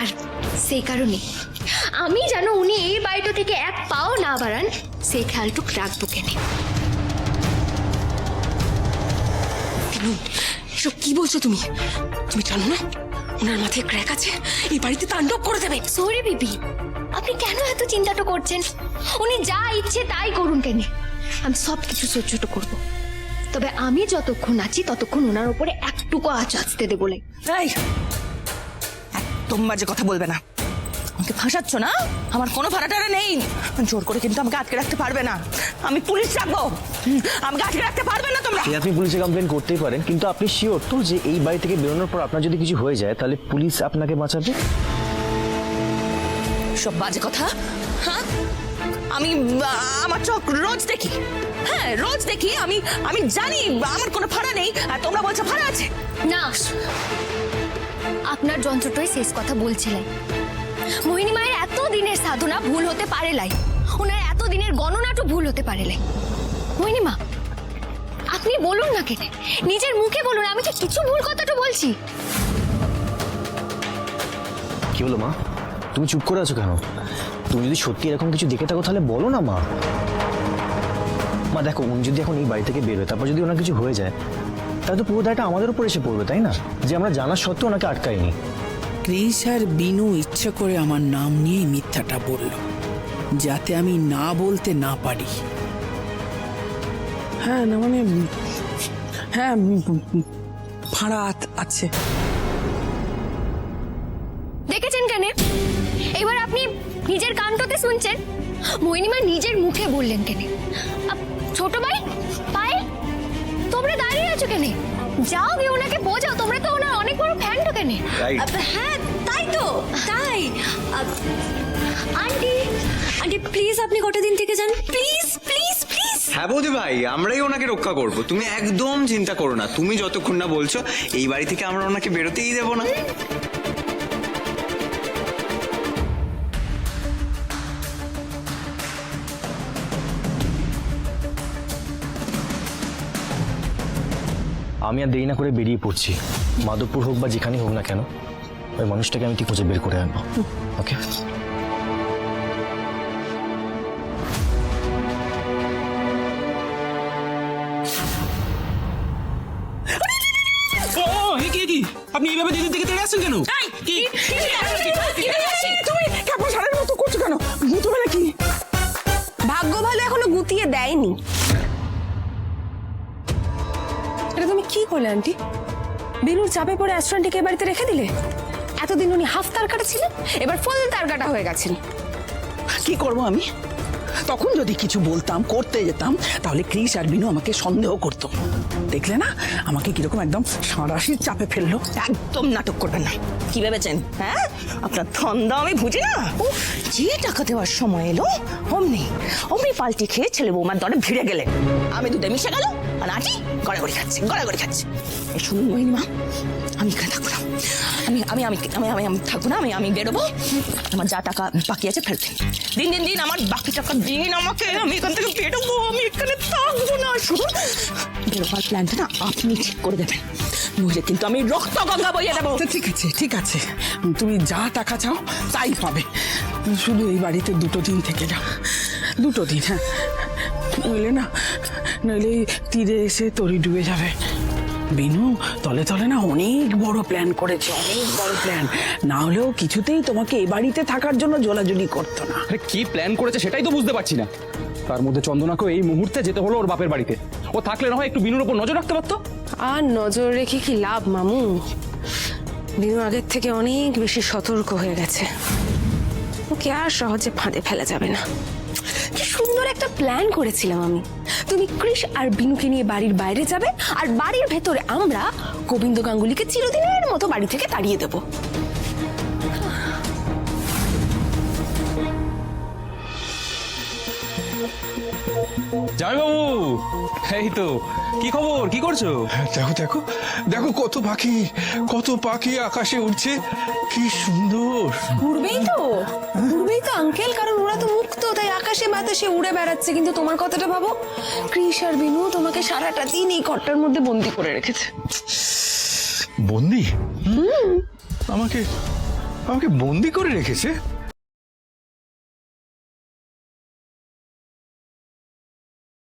আর সেই কারণে আমি জানো উনি এই বাড়িটা থেকে এক পাও না বাড়ান সেই খেয়ালটুক রাখবো কেন। এসব কি বলছো তুমি? তুমি জানো না ওনার মাথায় ক্র্যাক আছে, এই বাড়িতে তাণ্ডব করে দেবে। সরি বিবি, আপনি কেন এত চিন্তাটা করছেন? উনি যা ইচ্ছে তাই করুন কেন, আমি সব কিছু সহ্য করবো। তবে আমি যতক্ষণ আছি ততক্ষণ ওনার উপরে একটুকু আঁচ আসতে দেবো না। এই একদম বাজে কথা বলবে না, আমাকে ফাঁসাচ্ছ না? আমার কোনো ভাড়াটারা নেই, জোর করে কিন্তু আমাকে আটকে রাখতে পারবে না। আমি পুলিশ রাখবো, আমাকে আটকে রাখতে পারবে না তোমরা। আপনি পুলিশে কমপ্লেন করতেই পারেন, কিন্তু আপনি শিওর তো যে এই বাড়ি থেকে বেরোনোর পর আপনার যদি কিছু হয়ে যায় তাহলে পুলিশ আপনাকে বাঁচাবে? সব বাজে কথা। হ্যাঁ, আমি আমার চোখ রোজ দেখি, হ্যাঁ রোজ দেখি। আমি জানি আমার কোনো ভাড়া নেই, আর তোমরা বলছো ভাড়া আছে। না, আপনার যন্ত্রটাই শেষ কথা বলছিলেন। মোহিনী মায়ের এত দিনের সাধনা ভুল হতে পারে লাই, ওনার এত দিনের গণনাটও ভুল হতে পারে লাই। মোহিনী মা, আপনি বলুন না কেন, নিজের মুখে বলুন, আমি কি কিছু ভুল কথাটা বলছি? কি হলো মা, তুমি চুপ করে আছো কেন? তুমি যদি সত্যি এরকম কিছু দেখে থাকো তাহলে বলো না মা। মা দেখো, উনি যদি এখন এই বাড়ি থেকে বেরোয় তারপর যদি ওনার কিছু হয়ে যায় তাহলে তো পুরো দায়টা আমাদের উপর এসে পড়বে, তাই না? যে আমরা জানা সত্ত্বেও ওনাকে আটকাইনি। ক্রিস আর বিনু ইচ্ছে করে আমার নাম নিয়ে মিথ্যাটা বলল যাতে আমি না বলতে না পারি। হ্যাঁ না মানে হ্যাঁ ভাড়া আছে। দেখেছেন কেন, এবার আপনি নিজের কানটাতে শুনছেন? মোহিনী মা নিজের মুখে বললেন কেন? ছোট ভাই পায়েল, তোমরা দাঁড়িয়ে আছো কেন? যাও গিয়ে ওনাকে বোঝাও, তোমরা তো ওনার অনেক বড় ফ্যান তো কেন? হ্যাঁ তাই তো, তাই। আন্টি, আন্টি প্লিজ আপনি কটা দিন থেকে যান, প্লিজ প্লিজ প্লিজ। হ্যাঁ বৌদি ভাই, আমরাই ওনাকে রক্ষা করব, তুমি একদম চিন্তা করো না। তুমি যতক্ষণ না বলছো এই বাড়ি থেকে আমরা ওনাকে বেরোতেই দেবো না। আমি আর দেরি না করে বেরিয়ে পড়ছি, মাধবপুর হোক বা যেখানে হোক না কেন ওই মানুষটাকে আমি ঠিক খুঁজে বের করে আনবো। ওকে? আপনি এইভাবে দিদির দিকে তেড়ে আসছেন কেন? তুমি কেমন সারের মতো করছো কেন? গুতবে নাকি? ভাগ্য ভালো এখনো গুতিয়ে দেয়নি। এটা তুমি কি করলে আন্টি? বিনুর চাপে পড়ে অ্যাস্ট্রনটিকে বাড়িতে রেখে দিলে। এতদিন উনি হাফ তার কাটা ছিলেন, এবার ফুল তার কাটা হয়ে গেছেন। কি করব আমি? তখন যদি কিছু বলতাম, করতে যেতাম, তাহলে ক্রিস আর বিনু আমাকে সন্দেহ করতো। দেখলে না আমাকে কিরকম একদম সাঁড়াশির চাপে ফেললো। একদম নাটক করবেন না। কি ভেবেছেন? হ্যাঁ, আপনার ধন্দা আমি বুঝি না। যে টাকা দেওয়ার সময় এলো অমনি অমনি পাল্টি খেয়ে ছেলে বৌমার দরে ভিড়ে গেলেন। আমি দুধে মিশে গেল আর আটি গড়াগড়ি খাচ্ছে, গড়াগড়ি খাচ্ছে। এই শুনুন মোহিনী মা, আমি এখানে থাকবো না। আমি আমি আমি আমি আমি থাকবো না। আমি বেরোবো। আমার যা টাকা বাকি আছে ফেরত দিন। দিন দিন আমার বাকি টাকা দিন আমাকে। আমি এখান থেকে বেরোবো, আমি এখানে থাকবো না। শুনুন, বেরোবার প্ল্যানটা না আপনি ঠিক করে দেবেন, নইলে কিন্তু আমি রক্ত গঙ্গা বইয়ে দেবো। ঠিক আছে ঠিক আছে, তুমি যা টাকা চাও তাই পাবে। শুধু এই বাড়িতে 2 দিন থেকে যাও, 2 দিন। হ্যাঁ, নইলে তীরে এসে তরি ডুবে যাবে। বিনু তলে তলে না অনেক বড় প্ল্যান করেছে, অনেক বড় প্ল্যান। না হলেও কিছুতেই তোমাকে এই বাড়িতে থাকার জন্য জোলাজুলি করতো না। আরে কি প্ল্যান করেছে সেটাই তো বুঝতে পারছি না। তার মধ্যে চন্দনাকেও এই মুহূর্তে যেতে হলো ওর বাপের বাড়িতে। ও থাকলে না হয় একটু বিনুর উপর নজর রাখতে পারতো। আর নজর রেখে কি লাভ মামু? বিনু আগের থেকে অনেক বেশি সতর্ক হয়ে গেছে, ওকে আর সহজে ফাঁদে ফেলা যাবে না। কি সুন্দর একটা প্ল্যান করেছিলাম আমি। তুমি কৃষ আর বিনুকে নিয়ে বাড়ির বাইরে যাবে, আর বাড়ির ভেতরে আমরা গোবিন্দ গাঙ্গুলিকে চিরদিনের মতো বাড়ি থেকে তাড়িয়ে দেবো। জামাইবাবু, এই তো, কি খবর, কি করছো? দেখো দেখো দেখো, কত পাখি আকাশে উঠছে, কি সুন্দর। উড়বেই তো আঙ্কেল, কারণ ওরা তো মুক্ত, তাই আকাশে বাতাসে উড়ে বেড়াচ্ছে। কিন্তু তোমার কথাটা ভাবো, কৃষ আর বিনু তোমাকে সারাটা দিন এই ঘরটার মধ্যে বন্দি করে রেখেছে। বন্দি? আমাকে আমাকে বন্দি করে রেখেছে